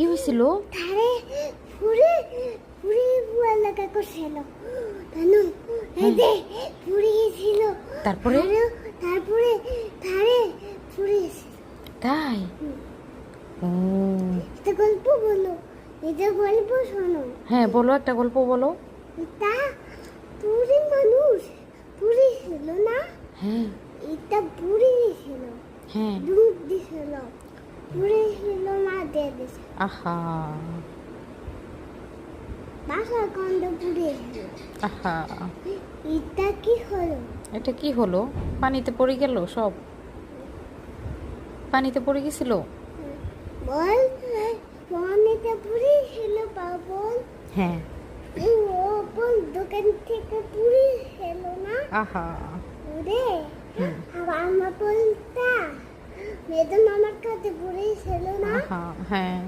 কি হয়েছিল? ধারে পুরি পুরি লাগা করছিল জানো এই যে পুরি ছিল তারপরে? তারপরে ধারে পুরি ছিল। তাই? ও এটা গল্প বলো, এটা গল্প শোনো। হ্যাঁ, বলো, একটা গল্প বলো। এটা পুরি মানুষ পুরি ছিল না, হ্যাঁ এটা পুরি ছিল, হ্যাঁ। দুধ দিছিল, পুরি ছিল না দিয়ে দিছে আহা বাসা গন্ধ পুরি ছিল। আহা, এটা কি হলো? এটা কি হলো? পানিতে পড়ে গেল সব? পানিতে পড়ে গেছিল? বল পানিতে পুরি ছিল পাবল। হ্যাঁ। ও বল দোকান থেকে পুরি ছিল না আহা। রে, হুম। আমার বলতা মেয়েদের মামার কাছে পুরি ছিল না। আহা, হ্যাঁ।